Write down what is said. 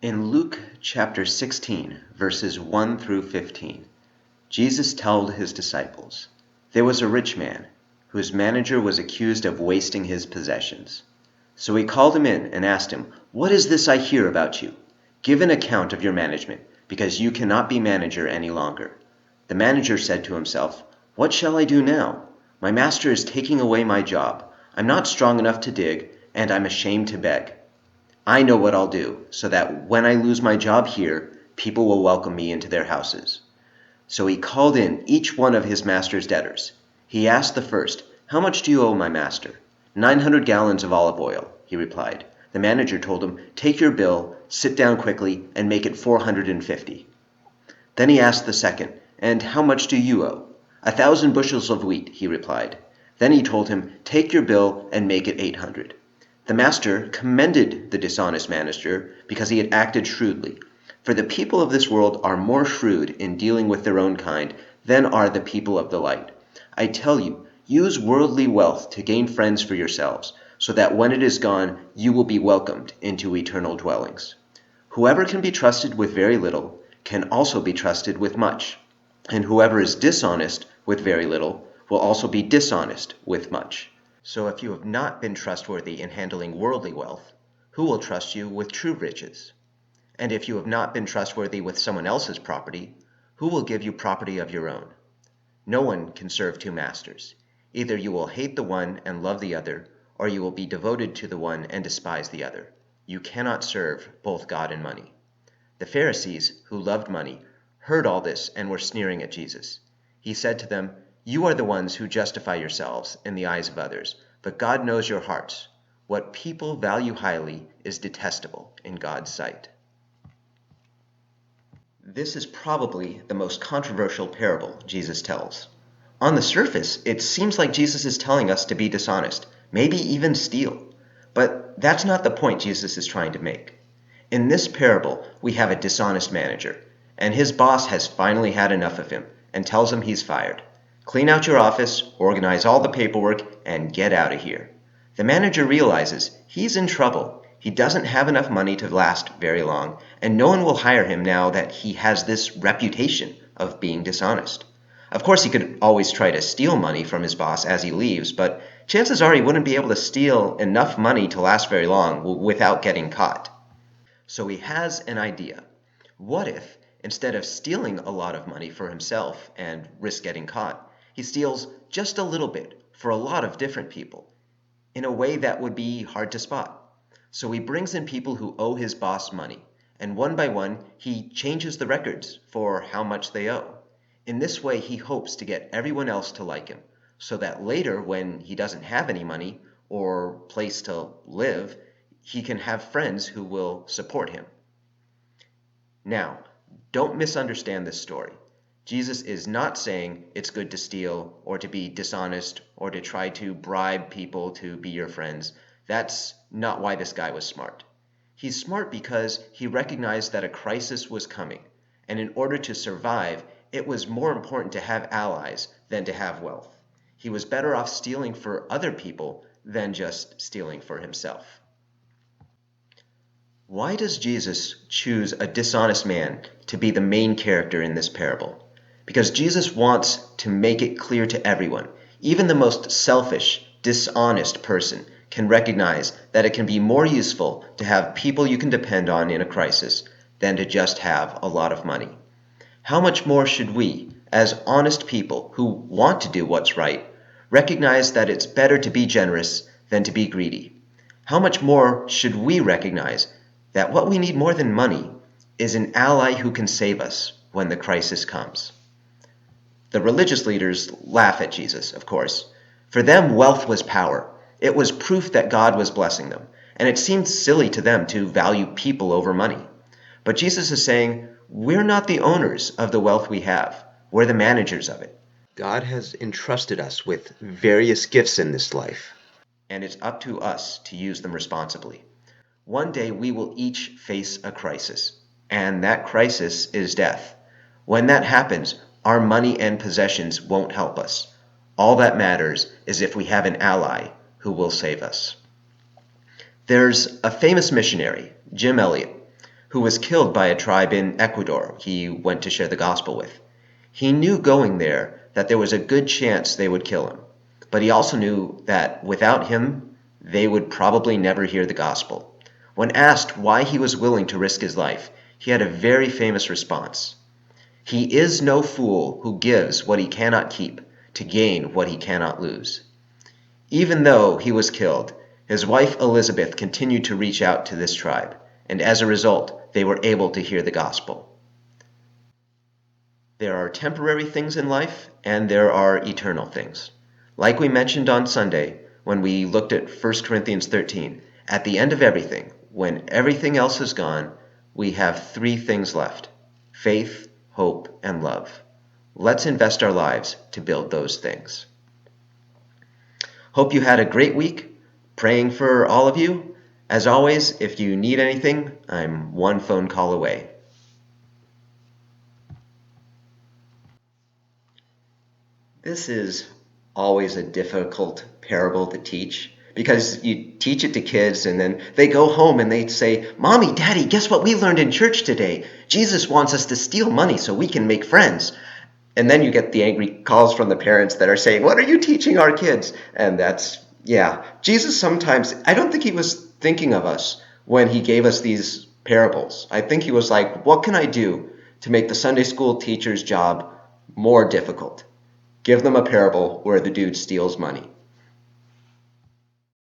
In Luke chapter 16, verses 1 through 15, Jesus told his disciples, "There was a rich man whose manager was accused of wasting his possessions. So he called him in and asked him, 'What is this I hear about you? Give an account of your management, because you cannot be manager any longer.' The manager said to himself, 'What shall I do now? My master is taking away my job. I'm not strong enough to dig, and I'm ashamed to beg. I know what I'll do, so that when I lose my job here, people will welcome me into their houses.' So he called in each one of his master's debtors. He asked the first, 'How much do you owe my master?' 900 gallons of olive oil,' he replied. The manager told him, 'Take your bill, sit down quickly, and make it 450. Then he asked the second, 'And how much do you owe?' 1,000 bushels of wheat,' he replied. Then he told him, 'Take your bill and make it 800. The master commended the dishonest manager because he had acted shrewdly. For the people of this world are more shrewd in dealing with their own kind than are the people of the light. I tell you, use worldly wealth to gain friends for yourselves, so that when it is gone, you will be welcomed into eternal dwellings. Whoever can be trusted with very little can also be trusted with much, and whoever is dishonest with very little will also be dishonest with much. So if you have not been trustworthy in handling worldly wealth, who will trust you with true riches? And if you have not been trustworthy with someone else's property, who will give you property of your own? No one can serve two masters. Either you will hate the one and love the other, or you will be devoted to the one and despise the other. You cannot serve both God and money." The Pharisees, who loved money, heard all this and were sneering at Jesus. He said to them, "You are the ones who justify yourselves in the eyes of others, but God knows your hearts. What people value highly is detestable in God's sight." This is probably the most controversial parable Jesus tells. On the surface, it seems like Jesus is telling us to be dishonest, maybe even steal. But that's not the point Jesus is trying to make. In this parable, we have a dishonest manager, and his boss has finally had enough of him and tells him he's fired. "Clean out your office, organize all the paperwork, and get out of here." The manager realizes he's in trouble. He doesn't have enough money to last very long, and no one will hire him now that he has this reputation of being dishonest. Of course, he could always try to steal money from his boss as he leaves, but chances are he wouldn't be able to steal enough money to last very long without getting caught. So he has an idea. What if, instead of stealing a lot of money for himself and risk getting caught, he steals just a little bit for a lot of different people, in a way that would be hard to spot? So he brings in people who owe his boss money, and one by one, he changes the records for how much they owe. In this way, he hopes to get everyone else to like him, so that later, when he doesn't have any money or place to live, he can have friends who will support him. Now, don't misunderstand this story. Jesus is not saying it's good to steal or to be dishonest or to try to bribe people to be your friends. That's not why this guy was smart. He's smart because he recognized that a crisis was coming, and in order to survive, it was more important to have allies than to have wealth. He was better off stealing for other people than just stealing for himself. Why does Jesus choose a dishonest man to be the main character in this parable? Because Jesus wants to make it clear to everyone, even the most selfish, dishonest person can recognize that it can be more useful to have people you can depend on in a crisis than to just have a lot of money. How much more should we, as honest people who want to do what's right, recognize that it's better to be generous than to be greedy? How much more should we recognize that what we need more than money is an ally who can save us when the crisis comes? The religious leaders laugh at Jesus, of course. For them, wealth was power. It was proof that God was blessing them, and it seemed silly to them to value people over money. But Jesus is saying, we're not the owners of the wealth we have. We're the managers of it. God has entrusted us with various gifts in this life, and it's up to us to use them responsibly. One day we will each face a crisis, and that crisis is death. When that happens, our money and possessions won't help us. All that matters is if we have an ally who will save us. There's a famous missionary, Jim Elliot, who was killed by a tribe in Ecuador he went to share the gospel with. He knew going there that there was a good chance they would kill him, but he also knew that without him, they would probably never hear the gospel. When asked why he was willing to risk his life, he had a very famous response. He is no fool who gives what he cannot keep to gain what he cannot lose. Even though he was killed, his wife Elizabeth continued to reach out to this tribe, and as a result, they were able to hear the gospel. There are temporary things in life, and there are eternal things. Like we mentioned on Sunday, when we looked at 1 Corinthians 13, at the end of everything, when everything else is gone, we have three things left: faith, hope, and love. Let's invest our lives to build those things. Hope you had a great week. Praying for all of you. As always, if you need anything, I'm one phone call away. This is always a difficult parable to teach because you teach it to kids and then they go home and they say, "Mommy, Daddy, guess what we learned in church today? Jesus wants us to steal money so we can make friends." And then you get the angry calls from the parents that are saying, "What are you teaching our kids?" And Jesus sometimes, I don't think he was thinking of us when he gave us these parables. I think he was like, what can I do to make the Sunday school teacher's job more difficult? Give them a parable where the dude steals money.